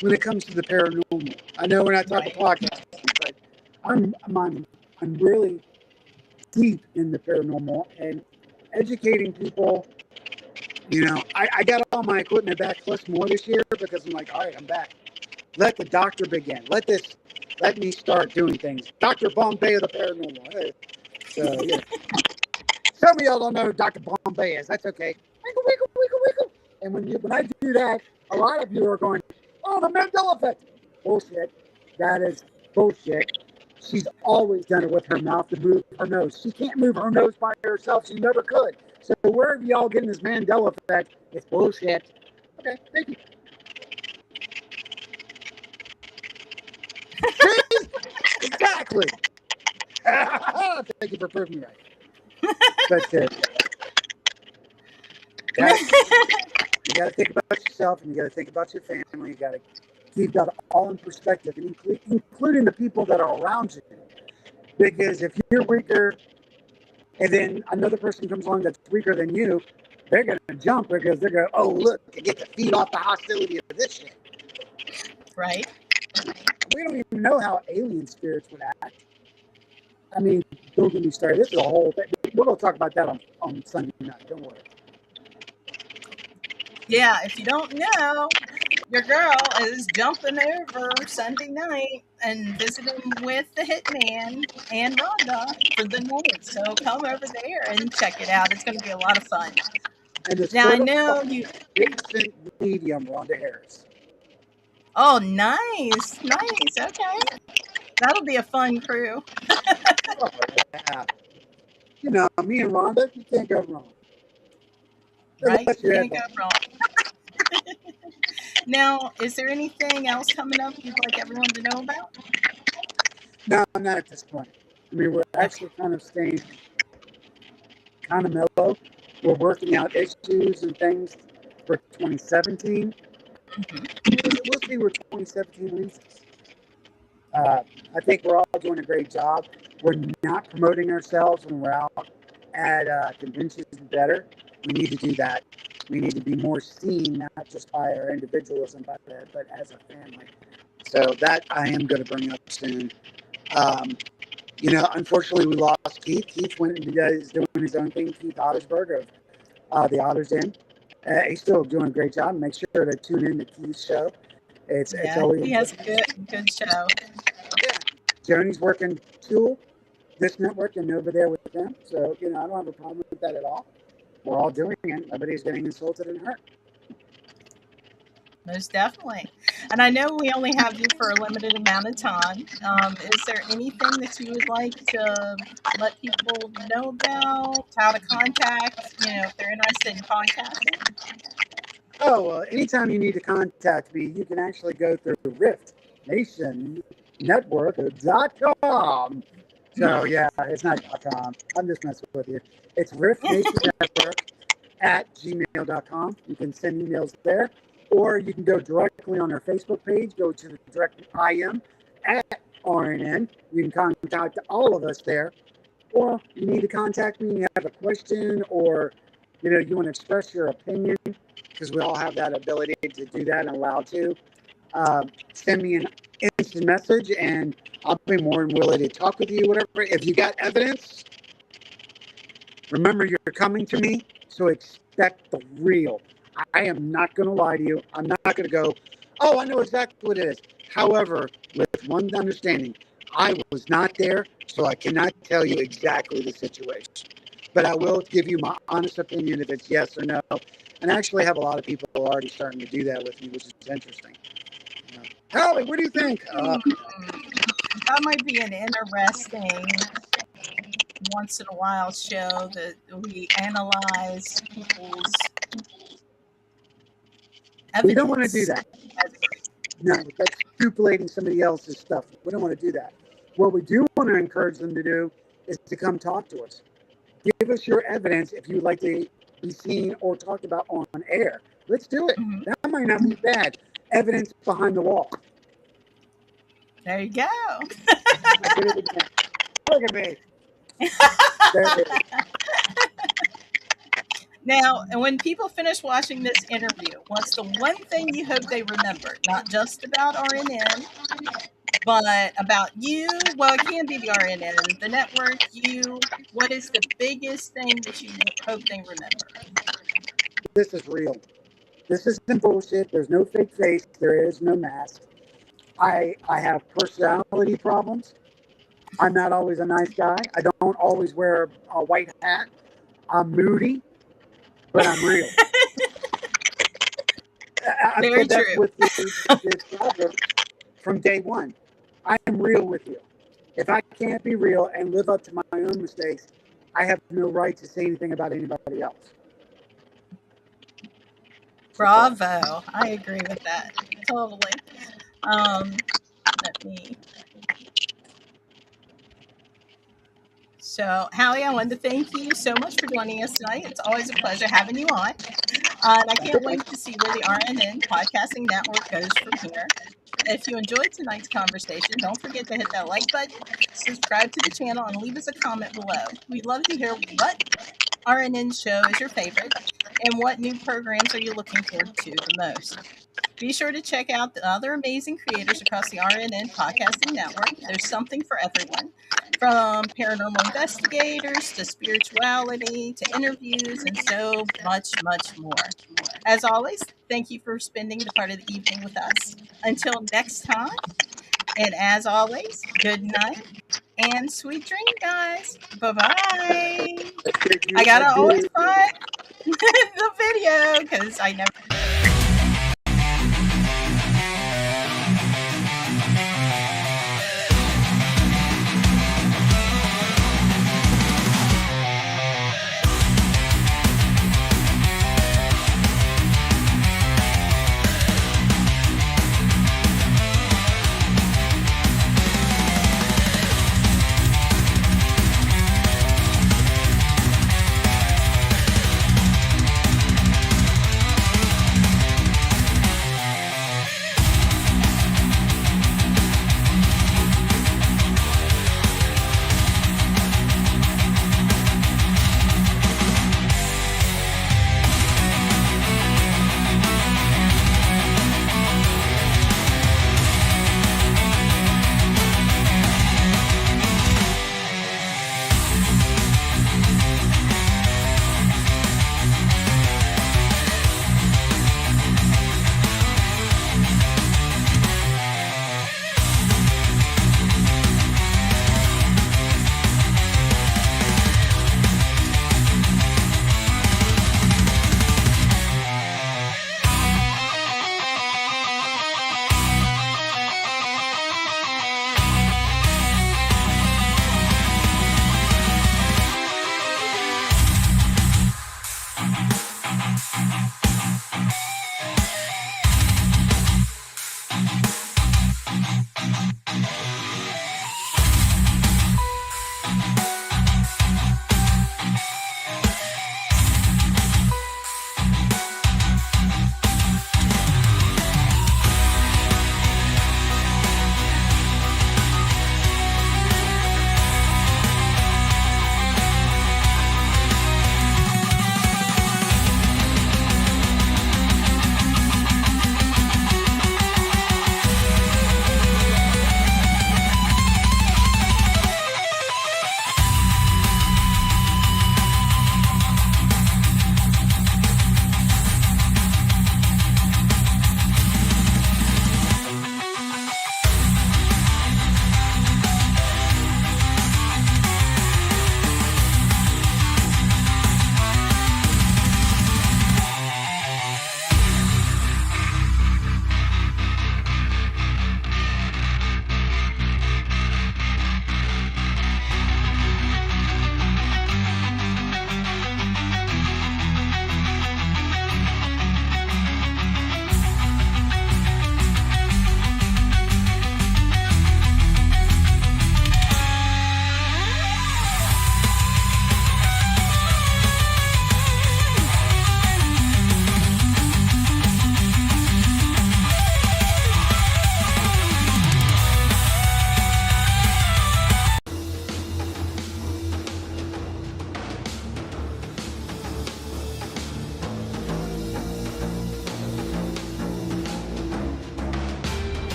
when it comes to the paranormal. I know we're not talking podcast, but I'm really deep in the paranormal and educating people. I got all my equipment back plus more this year because I'm like, all right, I'm back. Let the doctor begin. Let me start doing things. Dr. Bombay of the paranormal. So, yeah. Some of y'all don't know who Dr. Bombay is. That's okay. Wiggle, wiggle, wiggle, wiggle. And when I do that, a lot of you are going, oh, the Mandela effect. Bullshit. That is bullshit. She's always done it with her mouth to move her nose. She can't move her nose by herself. She never could. So wherever y'all getting this Mandela effect, it's bullshit. Okay, thank you. See? Exactly. Thank you for proving me right. That's it. You got to think about yourself, and you got to think about your family. You got to keep that all in perspective, including the people that are around you. Because if you're weaker, and then another person comes along that's weaker than you, they're going to jump because they're going, oh, look, I get to feed off the hostility of this shit. Right. We don't even know how alien spirits would act. I mean, don't get me started. This is a whole thing. We're going to talk about that on Sunday night. Don't worry. Yeah, if you don't know, your girl is jumping over Sunday night and visiting with the Hitman and Rhonda for the night. So come over there and check it out. It's going to be a lot of fun. Now, I know you... medium Rhonda Harris. Oh, nice. Okay. That'll be a fun crew. Oh, yeah. Me and Rhonda, you can't go wrong. Right? You can't go wrong. Now, is there anything else coming up you'd like everyone to know about? No, not at this point. I mean, we're actually kind of staying kind of mellow. we're working out issues and things for 2017. We'll see where 2017 leads us. I think we're all doing a great job. We're not promoting ourselves when we're out at conventions better. We need to do that. We need to be more seen, not just by our individualism, but as a family. So that I am going to bring up soon. Unfortunately, we lost Keith. Keith went and is doing his own thing. Keith Ottersberg of the Otters Inn. He's still doing a great job. Make sure to tune in to Keith's show. It's always he has a good show. Yeah, Joni's working too, this network and over there with them. So I don't have a problem with that at all. We're all doing it. Nobody's getting insulted and hurt. Most definitely. And I know we only have you for a limited amount of time. Is there anything that you would like to let people know about? How to contact, if they're interested in podcasting? Oh, well, anytime you need to contact me, you can actually go through riftnationnetwork.com. So, yeah, it's not .com. I'm just messing with you. It's riftnationnetwork@gmail.com. You can send emails there. Or you can go directly on our Facebook page, go to the direct IM at RNN. You can contact all of us there. Or you need to contact me and you have a question or, you want to express your opinion, because we all have that ability to do that and allowed to. Send me an instant message and I'll be more than willing to talk with you, whatever. If you got evidence, remember you're coming to me, so expect the real. I am not going to lie to you. I'm not going to go, oh, I know exactly what it is. However, with one understanding, I was not there, so I cannot tell you exactly the situation. But I will give you my honest opinion if it's yes or no. And I actually have a lot of people already starting to do that with me, which is interesting. Howie, what do you think? That might be an interesting once in a while show that we analyze people's evidence. We don't want to do that. No, that's duplicating somebody else's stuff. We don't want to do that. What we do want to encourage them to do is to come talk to us. Give us your evidence if you'd like to be seen or talked about on air. Let's do it. Mm-hmm. That might not be bad. Evidence behind the wall. There you go. Look at me. Now, and when people finish watching this interview, what's the one thing you hope they remember? Not just about RNN, but about you. Well, it can be the RNN, the network, you. What is the biggest thing that you hope they remember? This is real. This isn't bullshit. There's no fake face. There is no mask. I have personality problems. I'm not always a nice guy. I don't always wear a white hat. I'm moody. But I'm real. Very true. With this from day one. I am real with you. If I can't be real and live up to my own mistakes, I have no right to say anything about anybody else. Bravo. I agree with that. Totally. Let me... So, Howie, I wanted to thank you so much for joining us tonight. It's always a pleasure having you on. And I can't wait to see where the RNN Podcasting Network goes from here. If you enjoyed tonight's conversation, don't forget to hit that like button, subscribe to the channel, and leave us a comment below. We'd love to hear what RNN show is your favorite and what new programs are you looking forward to the most. Be sure to check out the other amazing creators across the RNN Podcasting Network. There's something for everyone, from paranormal investigators to spirituality to interviews and so much, much more. As always, thank you for spending the part of the evening with us. Until next time, and as always, good night and sweet dream, guys. Bye-bye. I gotta always find the video because I never...